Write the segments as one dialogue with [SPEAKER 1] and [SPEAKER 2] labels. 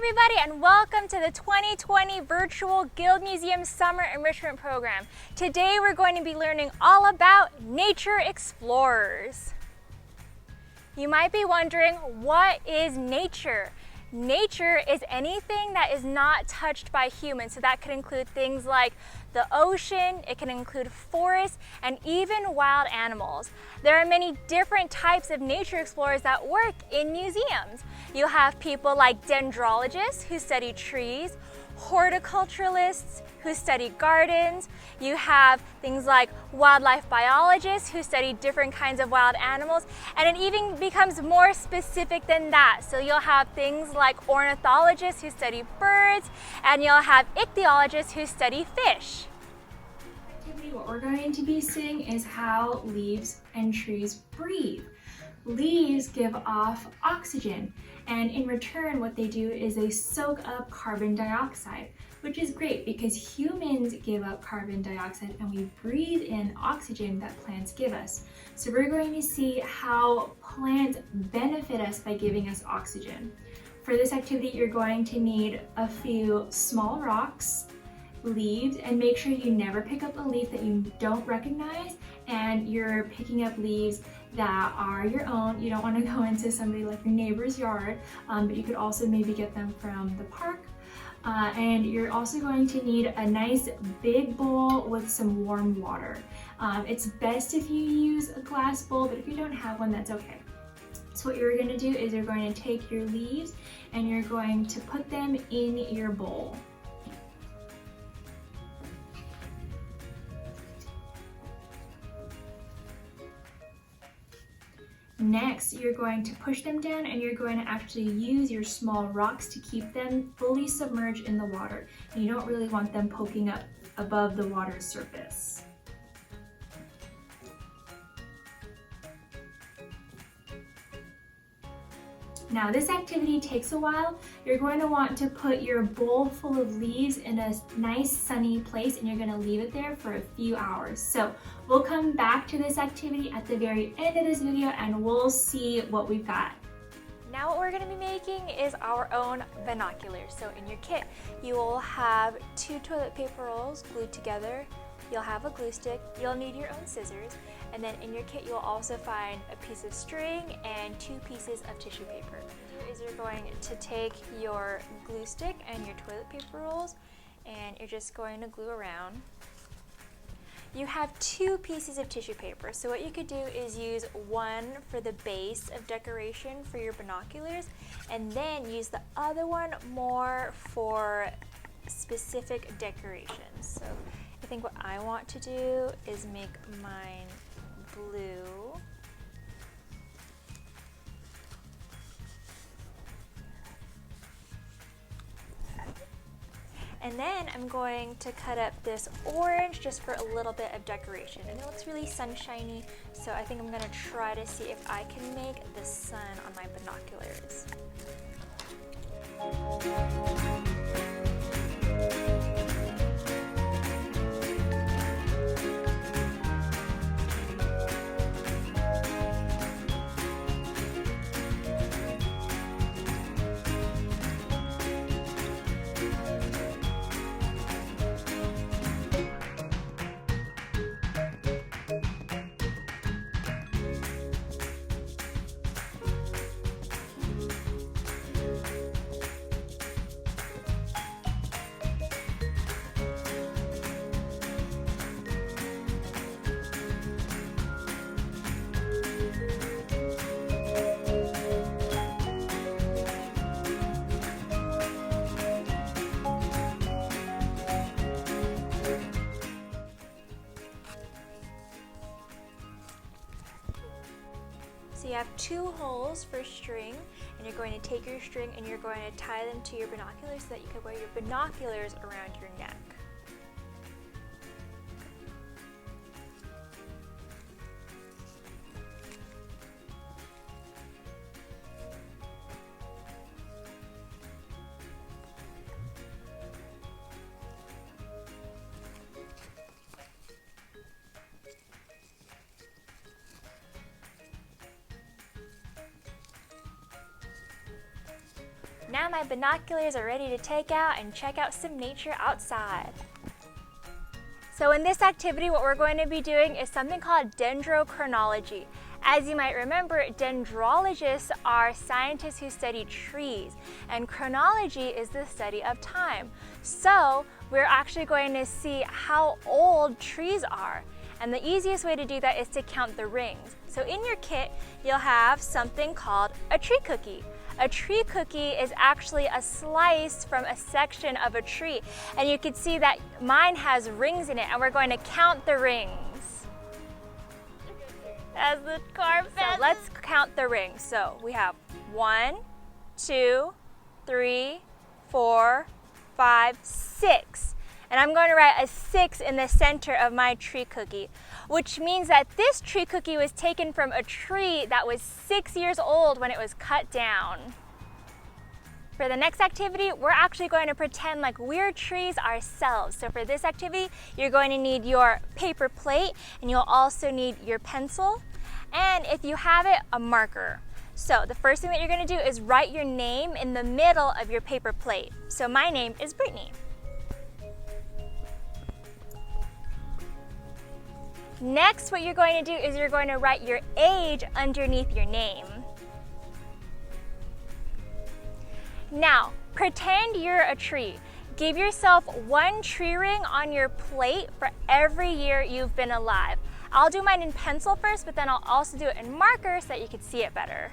[SPEAKER 1] everybody, and welcome to the 2020 virtual Gilb Museum Summer Enrichment Program. Today we're going to be learning all about nature explorers. You might be wondering, what is nature? Nature is anything that is not touched by humans, so that could include things like the ocean, it can include forests, and even wild animals. There are many different types of nature explorers that work in museums. You'll have people like dendrologists who study trees, horticulturalists who study gardens. You have things like wildlife biologists who study different kinds of wild animals, and it even becomes more specific than that. So you'll have things like ornithologists who study birds, and you'll have ichthyologists who study fish.
[SPEAKER 2] What we're going to be seeing is how leaves and trees breathe. Leaves give off oxygen, and in return what they do is they soak up carbon dioxide, which is great because humans give up carbon dioxide and we breathe in oxygen that plants give us. So we're going to see how plants benefit us by giving us oxygen. For this activity, you're going to need a few small rocks, leaves, and make sure you never pick up a leaf that you don't recognize, and you're picking up leaves that are your own. You don't want to go into somebody like your neighbor's yard, but you could also maybe get them from the park. And you're also going to need a nice big bowl with some warm water. It's best if you use a glass bowl, but if you don't have one, that's okay. So what you're going to do is you're going to take your leaves and you're going to put them in your bowl. Next, you're going to push them down and you're going to actually use your small rocks to keep them fully submerged in the water. And you don't really want them poking up above the water's surface. Now this activity takes a while. You're going to want to put your bowl full of leaves in a nice sunny place, and you're going to leave it there for a few hours. So we'll come back to this activity at the very end of this video and we'll see what we've got.
[SPEAKER 1] Now what we're going to be making is our own binoculars. So in your kit, you will have 2 toilet paper rolls glued together. You'll have a glue stick, you'll need your own scissors, and then in your kit you'll also find a piece of string and 2 pieces of tissue paper. You're going to take your glue stick and your toilet paper rolls, and you're just going to glue around. You have 2 pieces of tissue paper, so what you could do is use one for the base of decoration for your binoculars, and then use the other one more for specific decorations. So I think what I want to do is make mine blue. And then I'm going to cut up this orange just for a little bit of decoration. And it looks really sunshiny, so I think I'm going to try to see if I can make the sun on my binoculars. So you have 2 holes for string, and you're going to take your string and you're going to tie them to your binoculars so that you can wear your binoculars around your neck. now my binoculars are ready to take out and check out some nature outside. So in this activity, what we're going to be doing is something called dendrochronology. As you might remember, dendrologists are scientists who study trees, and chronology is the study of time. So we're actually going to see how old trees are. And the easiest way to do that is to count the rings. So in your kit, you'll have something called a tree cookie. A tree cookie is actually a slice from a section of a tree. And you can see that mine has rings in it, and we're going to count the rings. As the car passes. So let's count the rings. So we have 1, 2, 3, 4, 5, 6. And I'm going to write a 6 in the center of my tree cookie, which means that this tree cookie was taken from a tree that was 6 years old when it was cut down. For the next activity, we're actually going to pretend like we're trees ourselves. So for this activity, you're going to need your paper plate, and you'll also need your pencil, and if you have it, a marker. So the first thing that you're going to do is write your name in the middle of your paper plate. So my name is Brittani. Next, what you're going to do is you're going to write your age underneath your name. Now, pretend you're a tree. Give yourself 1 tree ring on your plate for every year you've been alive. I'll do mine in pencil first, but then I'll also do it in marker so that you can see it better.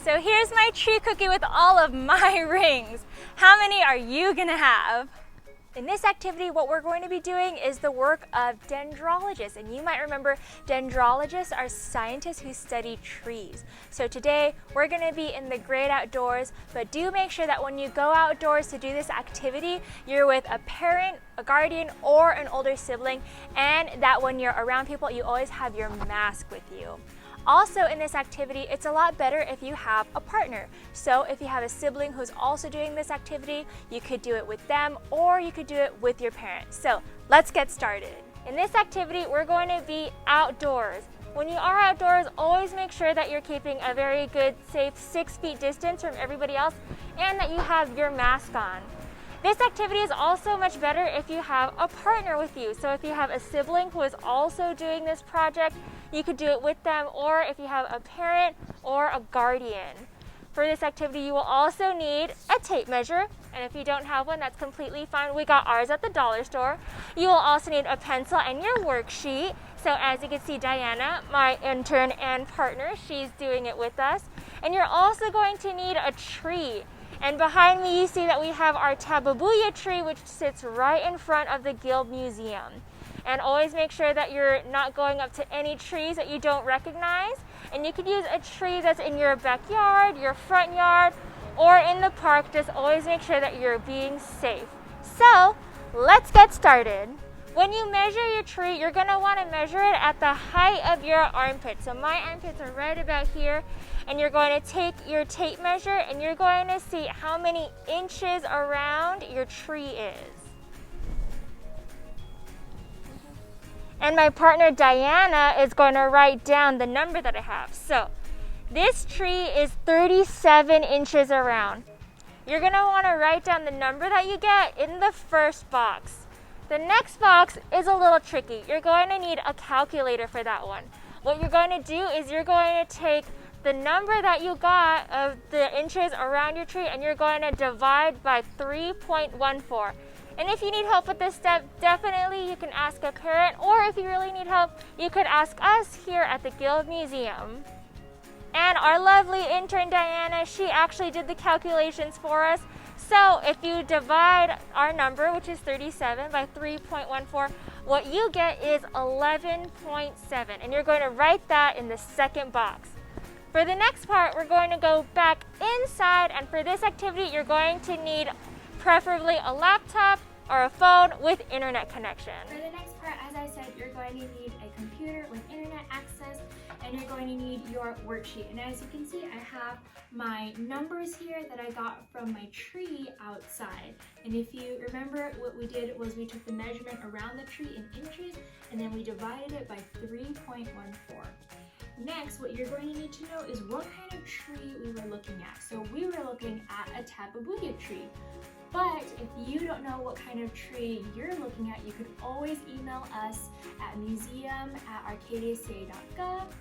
[SPEAKER 1] So here's my tree cookie with all of my rings. How many are you gonna have? In this activity, what we're going to be doing is the work of dendrologists. And you might remember dendrologists are scientists who study trees. So today, we're gonna be in the great outdoors, but do make sure that when you go outdoors to do this activity, you're with a parent, a guardian, or an older sibling, and that when you're around people, you always have your mask with you. Also in this activity, it's a lot better if you have a partner. So if you have a sibling who's also doing this activity, you could do it with them or you could do it with your parents. So let's get started. In this activity, we're going to be outdoors. When you are outdoors, always make sure that you're keeping a very good, safe 6 feet distance from everybody else and that you have your mask on. This activity is also much better if you have a partner with you. So if you have a sibling who is also doing this project, you could do it with them, or if you have a parent or a guardian. For this activity, you will also need a tape measure, and if you don't have one, that's completely fine. We got ours at the dollar store. You will also need a pencil and your worksheet. So as you can see, Diana, my intern and partner, she's doing it with us. And you're also going to need a tree. And behind me, you see that we have our tababuya tree, which sits right in front of the Gilb Museum. And always make sure that you're not going up to any trees that you don't recognize. And you could use a tree that's in your backyard, your front yard, or in the park. Just always make sure that you're being safe. So let's get started. When you measure your tree, you're gonna wanna measure it at the height of your armpit. So my armpits are right about here. And you're going to take your tape measure and you're going to see how many inches around your tree is. And my partner Diana is going to write down the number that I have. So this tree is 37 inches around. You're going to want to write down the number that you get in the first box. The next box is a little tricky. You're going to need a calculator for that one. What you're going to do is you're going to take the number that you got of the inches around your tree, and you're going to divide by 3.14. And if you need help with this step, definitely you can ask a parent, or if you really need help, you could ask us here at the Gilb Museum. And our lovely intern Diana, she actually did the calculations for us. So if you divide our number, which is 37, by 3.14, what you get is 11.7. And you're going to write that in the second box. For the next part, we're going to go back inside, and for this activity, you're going to need preferably a laptop or a phone with internet connection.
[SPEAKER 2] For the next part, as I said, you're going to need a computer with internet access, and you're going to need your worksheet. And as you can see, I have my numbers here that I got from my tree outside. And if you remember, what we did was we took the measurement around the tree in inches, and then we divided it by 3.14. Next, what you're going to need to know is what kind of tree we were looking at. So we were looking at a tababuya tree. But if you don't know what kind of tree you're looking at, you could always email us at museum@arcadiaca.gov,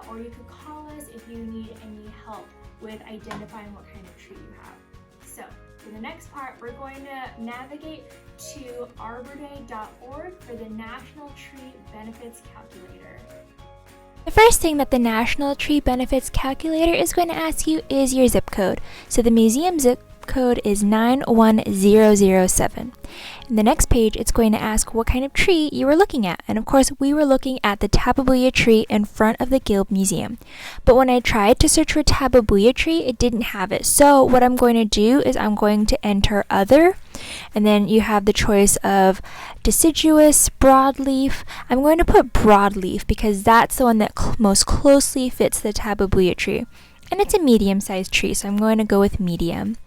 [SPEAKER 2] or you could call us if you need any help with identifying what kind of tree you have. So for the next part, we're going to navigate to arborday.org for the National Tree Benefits Calculator.
[SPEAKER 3] The first thing that the National Tree Benefits Calculator is going to ask you is your zip code. So the museum zip code is 91007. In the next page, it's going to ask what kind of tree you were looking at. And of course, we were looking at the tababuya tree in front of the Gilb Museum. But when I tried to search for tababuya tree, it didn't have it. So what I'm going to do is I'm going to enter other, and then you have the choice of deciduous, broadleaf. I'm going to put broadleaf because that's the one that most closely fits the tababuya tree. And it's a medium-sized tree, so I'm going to go with medium.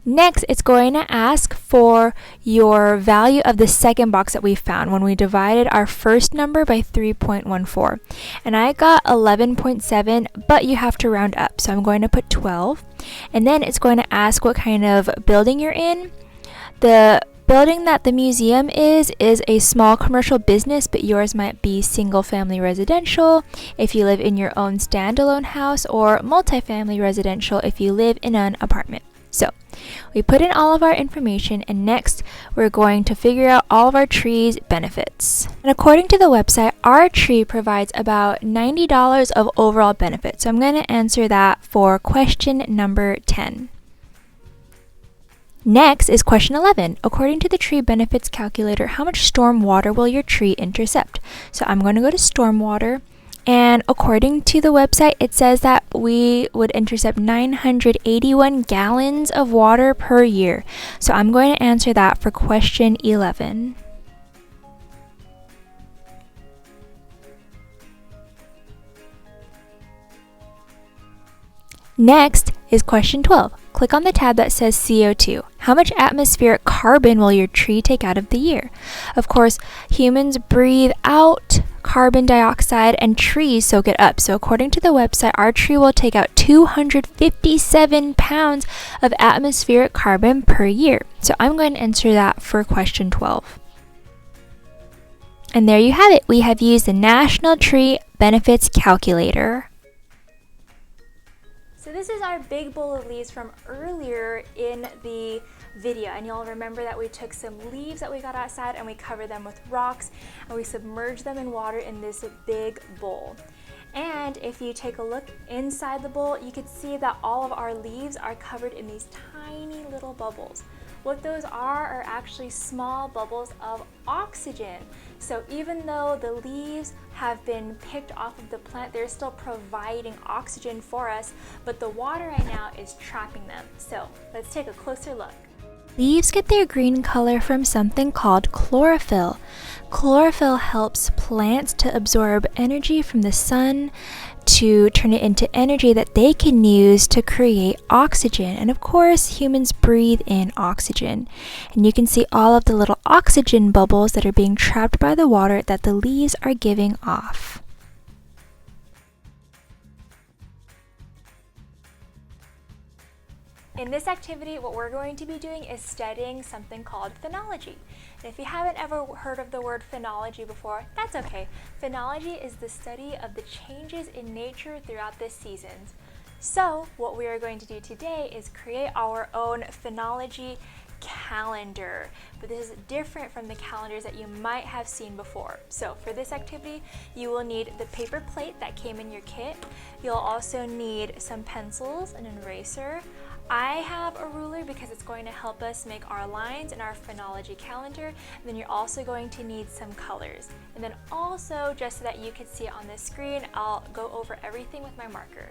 [SPEAKER 3] Next, it's going to ask for your value of the second box that we found when we divided our first number by 3.14. And I got 11.7, but you have to round up, so I'm going to put 12. And then it's going to ask what kind of building you're in. The building that the museum is a small commercial business, but yours might be single-family residential if you live in your own standalone house, or multifamily residential if you live in an apartment. So we put in all of our information, and next we're going to figure out all of our tree's benefits. And according to the website, our tree provides about $90 of overall benefits. So I'm going to answer that for question number 10. Next is question 11. According to the tree benefits calculator, how much storm water will your tree intercept? So I'm going to go to stormwater. And according to the website, it says that we would intercept 981 gallons of water per year. So I'm going to answer that for question 11. Next is question 12. Click on the tab that says CO2. How much atmospheric carbon will your tree take out of the year? Of course, humans breathe out carbon dioxide and trees soak it up. So according to the website, our tree will take out 257 pounds of atmospheric carbon per year. So I'm going to answer that for question 12. And there you have it. We have used the National Tree Benefits Calculator.
[SPEAKER 1] So this is our big bowl of leaves from earlier in the video, and you'll remember that we took some leaves that we got outside and we covered them with rocks and we submerged them in water in this big bowl. And if you take a look inside the bowl, you can see that all of our leaves are covered in these tiny little bubbles. What those are actually small bubbles of oxygen. So even though the leaves have been picked off of the plant, they're still providing oxygen for us, but the water right now is trapping them. So let's take a closer look.
[SPEAKER 3] Leaves get their green color from something called chlorophyll. Chlorophyll helps plants to absorb energy from the sun to turn it into energy that they can use to create oxygen. And of course, humans breathe in oxygen. And you can see all of the little oxygen bubbles that are being trapped by the water that the leaves are giving off.
[SPEAKER 1] In this activity, what we're going to be doing is studying something called phenology. And if you haven't ever heard of the word phenology before, that's okay. Phenology is the study of the changes in nature throughout the seasons. So what we are going to do today is create our own phenology calendar, but this is different from the calendars that you might have seen before. So for this activity, you will need the paper plate that came in your kit. You'll also need some pencils, an eraser. I have a ruler because it's going to help us make our lines in our phenology calendar. And then you're also going to need some colors. And then also, just so that you can see it on the screen, I'll go over everything with my marker.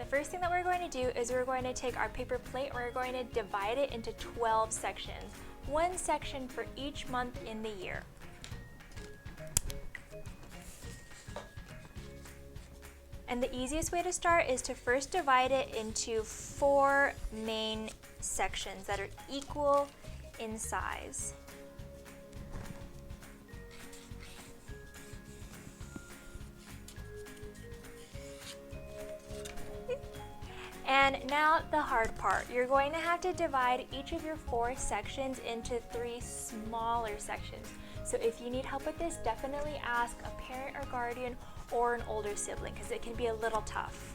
[SPEAKER 1] The first thing that we're going to do is we're going to take our paper plate and we're going to divide it into 12 sections, one section for each month in the year. And the easiest way to start is to first divide it into 4 main sections that are equal in size. And now the hard part. You're going to have to divide each of your 4 sections into 3 smaller sections. So if you need help with this, definitely ask a parent or guardian or an older sibling because it can be a little tough.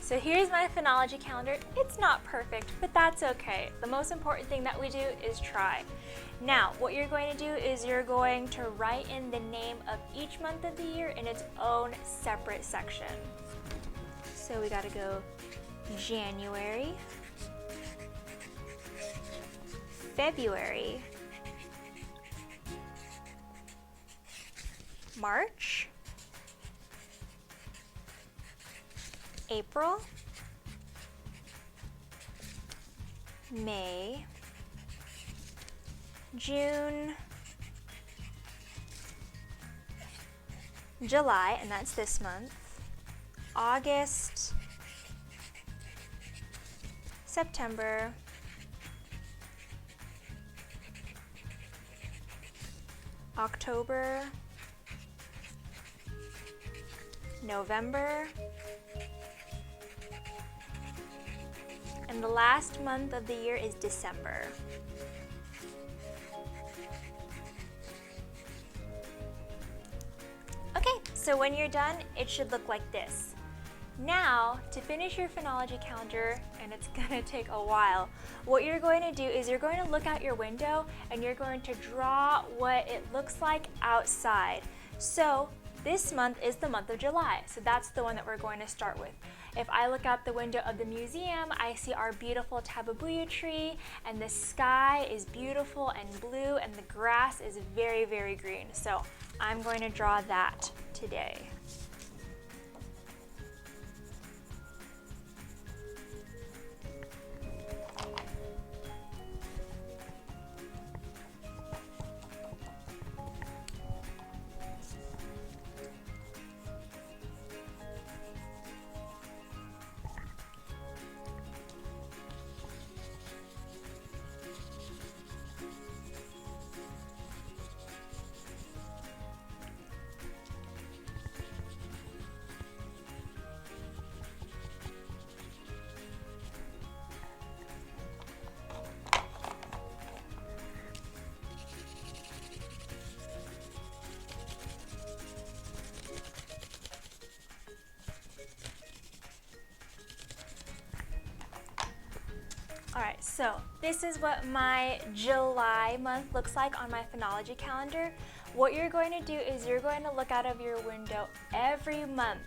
[SPEAKER 1] So here's my phenology calendar. It's not perfect, but that's okay. The most important thing that we do is try. Now, what you're going to do is you're going to write in the name of each month of the year in its own separate section. So we gotta go January, February, March, April, May, June, July, and that's this month, August, September, October, November, and the last month of the year is December. Okay, so when you're done, it should look like this. Now, to finish your phenology calendar, and it's gonna take a while, what you're going to do is you're going to look out your window and you're going to draw what it looks like outside. So this month is the month of July, so that's the one that we're going to start with. If I look out the window of the museum, I see our beautiful tabebuya tree, and the sky is beautiful and blue, and the grass is very, very green. So I'm going to draw that today. So this is what my July month looks like on my Phenology calendar. What you're going to do is you're going to look out of your window every month,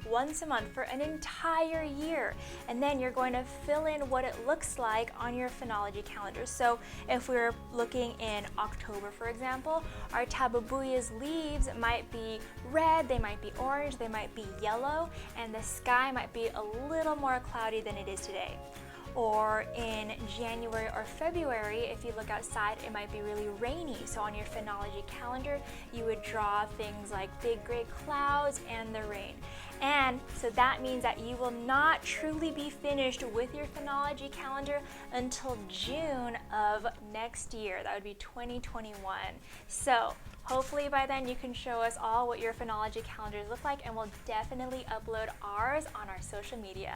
[SPEAKER 1] once a month for an entire year, and then you're going to fill in what it looks like on your Phenology calendar. So if we're looking in October, for example, our tabebuya's leaves might be red, they might be orange, they might be yellow, and the sky might be a little more cloudy than it is today. Or in January or February, if you look outside, it might be really rainy. So on your Phenology calendar, you would draw things like big gray clouds and the rain. And so that means that you will not truly be finished with your Phenology calendar until June of next year. That would be 2021. So hopefully by then you can show us all what your Phenology calendars look like, and we'll definitely upload ours on our social media.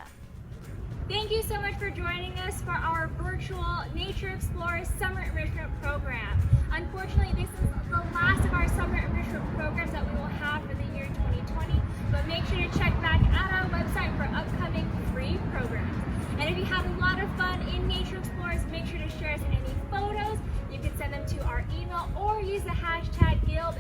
[SPEAKER 1] Thank you so much for joining us for our virtual Nature Explorers Summer Enrichment Program. Unfortunately, this is the last of our summer enrichment programs that we will have for the year 2020, but make sure to check back at our website for upcoming free programs. And if you have a lot of fun in Nature Explorers, make sure to share us any photos. You can send them to our email or use the hashtag Gilb